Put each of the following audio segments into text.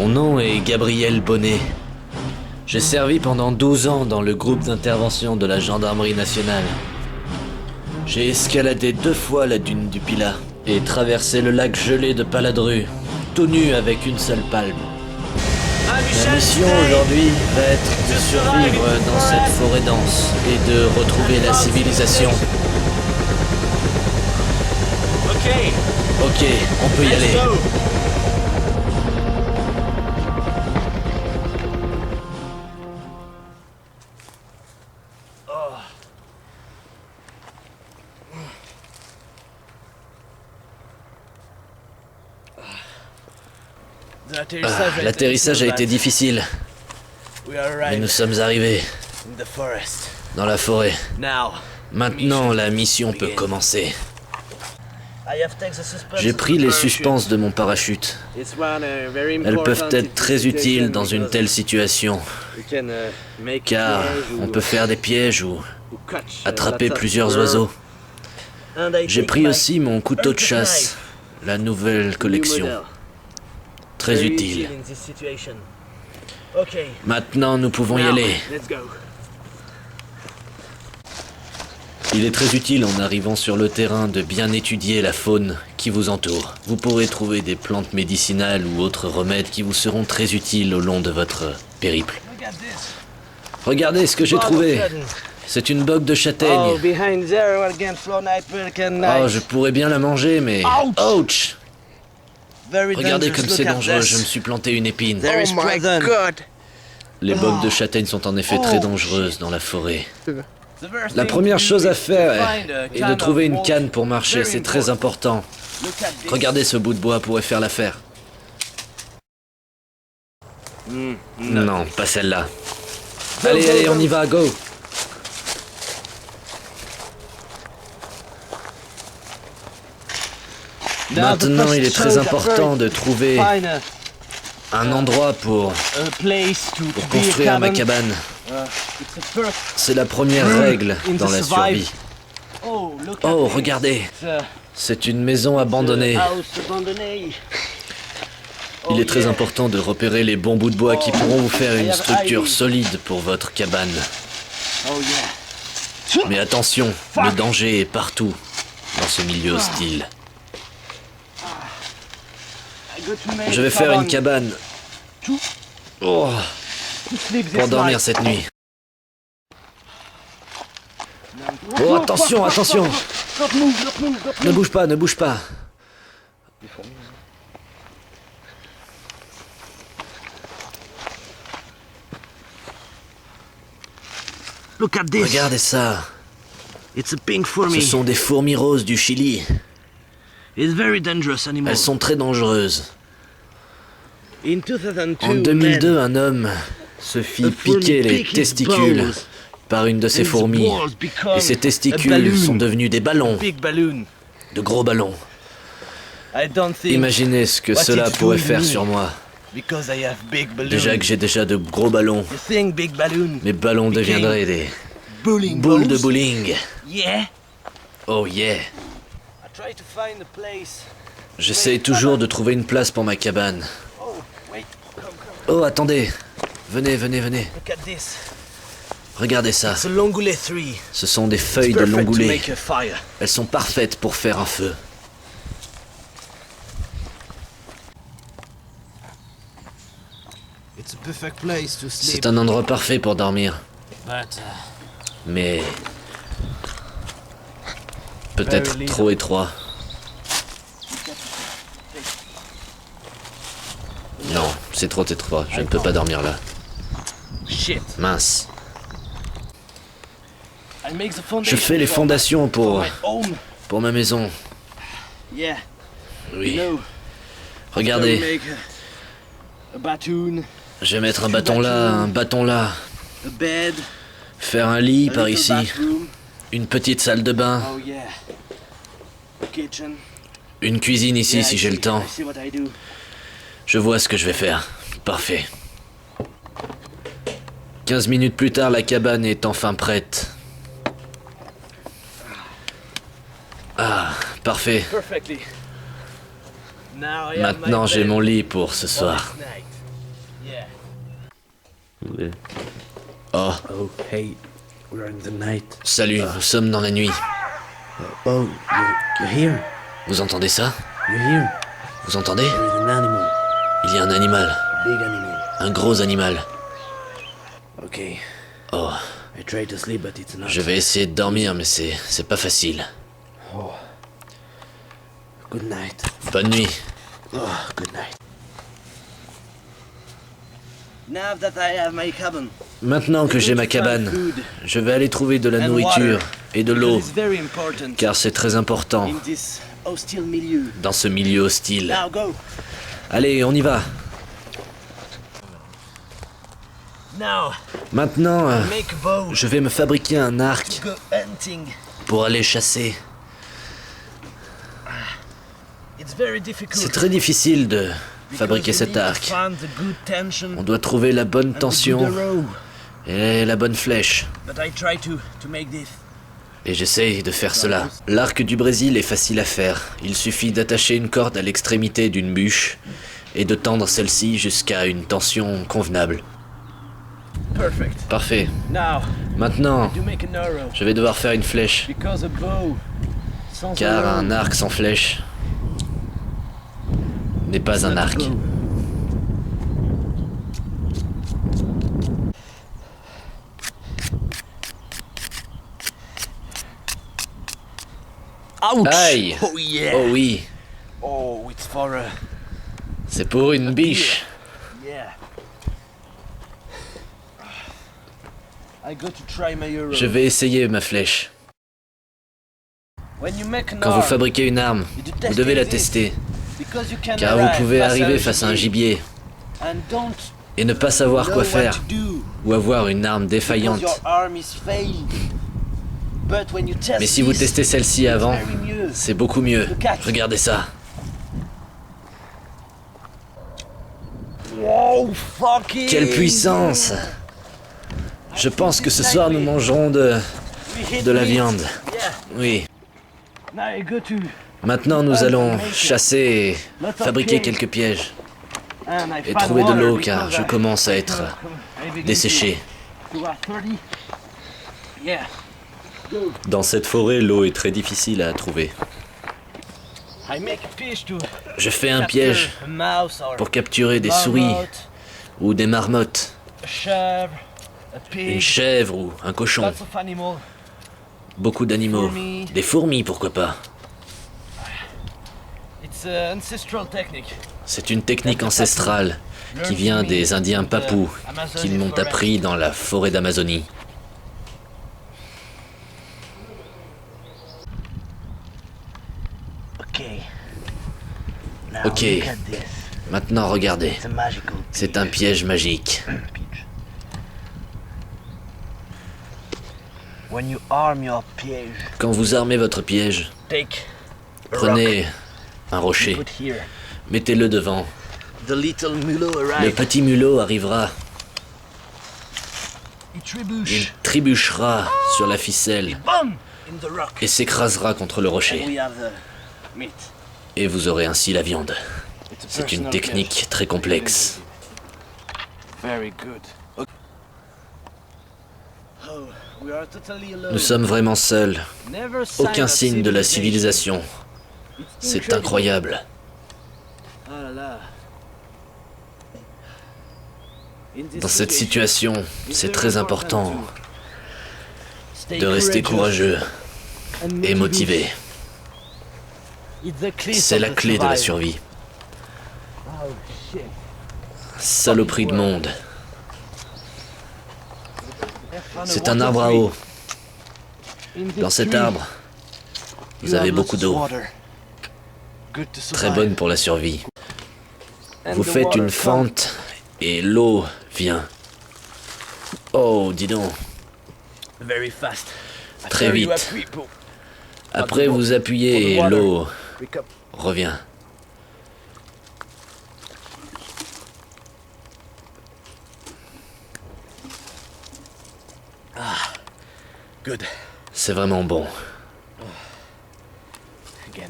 Mon nom est Gabriel Bonnet. J'ai servi pendant 12 ans dans le groupe d'intervention de la gendarmerie nationale. J'ai escaladé 2 fois la dune du Pilat et traversé le lac gelé de Paladru, tout nu avec une seule palme. Ma mission aujourd'hui va être de survivre dans cette forêt dense et de retrouver la civilisation. Ok, on peut y aller. L'atterrissage a été difficile, mais nous sommes arrivés dans la forêt. Maintenant, la mission peut commencer. J'ai pris les suspens de mon parachute. Elles peuvent être très utiles dans une telle situation, car on peut faire des pièges ou attraper plusieurs oiseaux. J'ai pris aussi mon couteau de chasse, la nouvelle collection. Très utile. Maintenant, nous pouvons y aller. Il est très utile en arrivant sur le terrain de bien étudier la faune qui vous entoure. Vous pourrez trouver des plantes médicinales ou autres remèdes qui vous seront très utiles au long de votre périple. Regardez ce que j'ai trouvé. C'est une bogue de châtaigne. Oh, je pourrais bien la manger, mais... Ouch! Regardez comme c'est dangereux, je me suis planté une épine. Les bogues de châtaigne sont en effet très dangereuses dans la forêt. La première chose à faire est de trouver une canne pour marcher, c'est très important. Regardez, ce bout de bois pourrait faire l'affaire. Non, pas celle-là. Allez, allez, on y va, go! Maintenant, il est très important de trouver un endroit pour construire ma cabane. C'est la première règle dans la survie. Oh, regardez! C'est une maison abandonnée. Il est très important de repérer les bons bouts de bois qui pourront vous faire une structure solide pour votre cabane. Mais attention, le danger est partout dans ce milieu hostile. Je vais faire une cabane pour dormir cette nuit. Oh, attention, attention! Ne bouge pas, ne bouge pas. Regardez ça. Ce sont des fourmis roses du Chili. Elles sont très dangereuses. En 2002, un homme se fit piquer les testicules par une de ces fourmis. Et ces testicules sont devenus des ballons. De gros ballons. Imaginez ce que cela pourrait faire sur moi. Déjà que j'ai déjà de gros ballons, mes ballons deviendraient des boules de bowling. Oh yeah. J'essaie toujours de trouver une place pour ma cabane. Oh, attendez. Venez, venez, venez. Regardez ça. Ce sont des feuilles de longoulet. Elles sont parfaites pour faire un feu. C'est un endroit parfait pour dormir. Mais... peut-être trop étroit. Non, c'est trop étroit. Je ne peux pas dormir là. Mince. Je fais les fondations pour ma maison. Oui. Regardez. Je vais mettre un bâton là. Faire un lit par ici. Une petite salle de bain. Une cuisine ici si j'ai le temps. Je vois ce que je vais faire. Parfait. 15 minutes plus tard, la cabane est enfin prête. Ah, parfait. Maintenant, j'ai mon lit pour ce soir. Ouais. Oh, Oh, hey, we're in the night. salut, nous sommes dans la nuit. Oh, you're here. Vous entendez ça? You're here. Vous entendez? There is an animal. Il y a un animal. A big animal. Un gros animal. Okay. Oh, I tried to sleep, but it's not. je vais essayer de dormir, mais c'est pas facile. Oh. Good night. Bonne nuit. Oh, good night. Now that I have my cabin, Maintenant que j'ai ma cabane, je vais aller trouver de la nourriture et de l'eau, it's very important car c'est très important in this hostile milieu. dans ce milieu hostile. Now go. Allez, on y va. Now, Maintenant, make a bow. je vais me fabriquer un arc Go hunting. pour aller chasser. It's very difficult. C'est très difficile de fabriquer cet arc. On doit trouver la bonne tension et la bonne flèche. Et j'essaye de faire cela. L'arc du Brésil est facile à faire. Il suffit d'attacher une corde à l'extrémité d'une bûche et de tendre celle-ci jusqu'à une tension convenable. Parfait. Maintenant, je vais devoir faire une flèche, car un arc sans flèche n'est pas un arc. Ouch! Aïe! Oh yeah! Oh oui, Oh, it's for a... c'est pour une biche. Yeah. I got to try my arrow. Je vais essayer ma flèche. When you make an Quand vous arm, fabriquez une arme, vous devez la tester, because you can car vous arrive pouvez face arriver face à un gibier gibier and don't et ne pas savoir know quoi what faire, to do ou avoir une arme because défaillante. your arm is failed. But when you test Mais si vous this, testez celle-ci avant, it's very mieux. c'est beaucoup mieux. Catch. Regardez ça. Wow, fucking! Quelle puissance! Je pense que ce soir nous mangerons We hit de la meat. viande. Yeah. Oui. Now you go to Maintenant nous allons chasser et fabriquer quelques pièges and I et found trouver de water l'eau because car je I- commence à être I begin desséché. to 30. Yeah. Dans cette forêt, l'eau est très difficile à trouver. I make a fish to Je fais un capture piège a mouse or pour capturer des souris marmotte, ou des marmottes, a chèvre, a pig, une chèvre ou un cochon, lots of animals. beaucoup d'animaux, Fourmis. des fourmis pourquoi pas. It's an ancestral technique. C'est une technique ancestrale qui vient des Indiens papous qu'ils m'ont appris dans la forêt d'Amazonie. Okay. Now Ok. look at this. Maintenant regardez, It's a magical c'est un piège magique. peach. When you arm your piège, Quand vous armez votre piège, take a prenez rock, un rocher, put here. mettez-le devant. The little mulot Le arrive. petit mulot arrivera, It il trébuche. trébuchera sur la ficelle Boom! In the rock. et s'écrasera contre le And rocher. we have the meat. Et vous aurez ainsi la viande. It's a C'est une personal technique catch. très complexe. Very good. Oh, we are totally alone. Nous sommes vraiment seuls. Never sign Aucun of signe de la civilisation. It's C'est incredible. incroyable. Ah là là. In this Dans cette situation, situation, it's c'est very très important stay de rester courageous courageux and et motivated. motivé. It's the key C'est of la the clé de la survival. survie. Oh shit. Saloperie de monde. C'est un arbre à eau. In this Dans cet tree, arbre, vous you avez have beaucoup lots of d'eau. water. Good to Très survive. bonne pour la survie. And Vous the faites water une fente et l'eau vient. Oh, dis donc. comes very fast. Très After you vite. have people, Après, vous appuyez et l'eau we come. revient. Good. C'est vraiment bon. Again.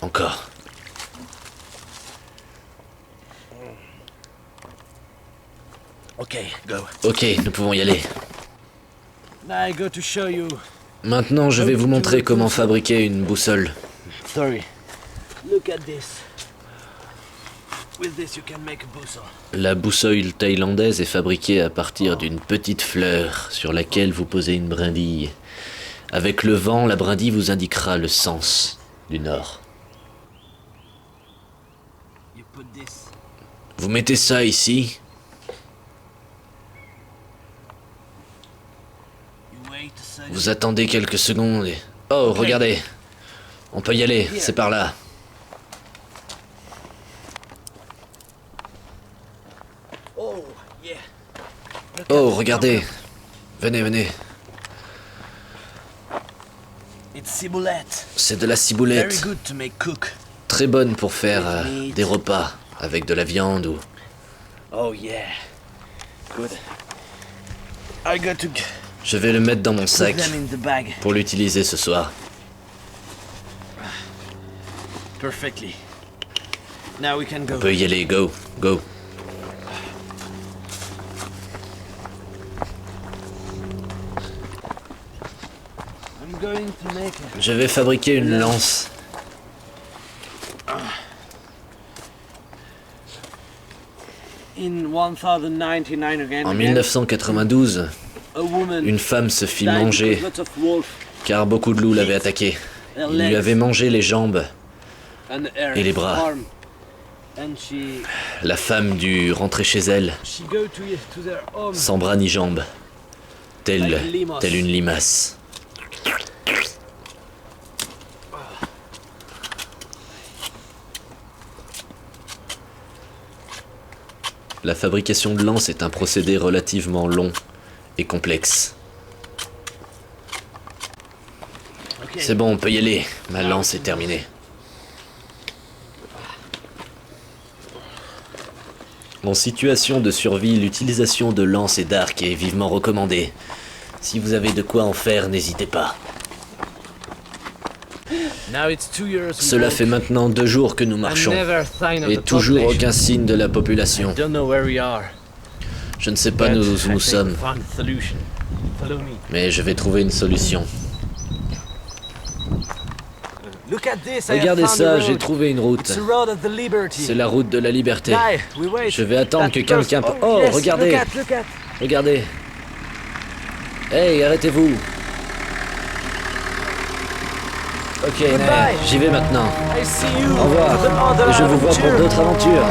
Encore. Okay, go. Ok, nous pouvons y aller. Now I go to show you. Maintenant, je vais vous montrer comment fabriquer une boussole. Sorry. Look at this. With this you can make a boussole. La boussole thaïlandaise est fabriquée à partir d'une petite fleur sur laquelle vous posez une brindille. Avec le vent, la brindille vous indiquera le sens du nord. You put this. Vous mettez ça ici, You wait a second. vous attendez quelques secondes et... Oh, regardez! On peut y aller, c'est par là. Oh, yeah. Look Oh, at regardez! Venez, venez. It's ciboulette. C'est de la Very ciboulette. good to make cook. Très bonne pour faire des repas avec de la viande ou... Oh yeah. Good. I got to Je vais le mettre dans mon put sac them in the bag. pour l'utiliser ce soir. Perfectly. Now we can go. On peut y aller, go, go. I'm going to make a... Je vais fabriquer une lance. In 1099 again. En 1992, a woman une femme se fit died manger because lots of wolves car beaucoup de loups l'avaient attaquée. Ils lui avaient mangé les jambes. and her Et les bras. arm. And she La femme dut rentrer chez elle, go to their home. sans bras ni jambes, telle une limace. La fabrication de lances est un procédé relativement long et complexe. Okay. C'est bon, on peut y aller. Ma lance est terminée. En situation de survie, l'utilisation de lances et d'arcs est vivement recommandée. Si vous avez de quoi en faire, n'hésitez pas. Now it's 2 years. Cela fait maintenant 2 jours que nous marchons. Et toujours aucun signe de la population. Don't know where we are. Je ne sais pas où nous sommes, Follow me. mais je vais trouver une solution. Look at this. I have Regardez found ça, a j'ai road. trouvé une route. It's the road of the liberty. C'est la route de la liberté. Guy, we wait. Je vais attendre que That quelqu'un... first- Oh, yes, regardez. Look at. Regardez. Hey, arrêtez-vous. Ok, Goodbye. j'y vais maintenant. I see you. Au revoir. With another Et je vous vois pour adventure. d'autres aventures.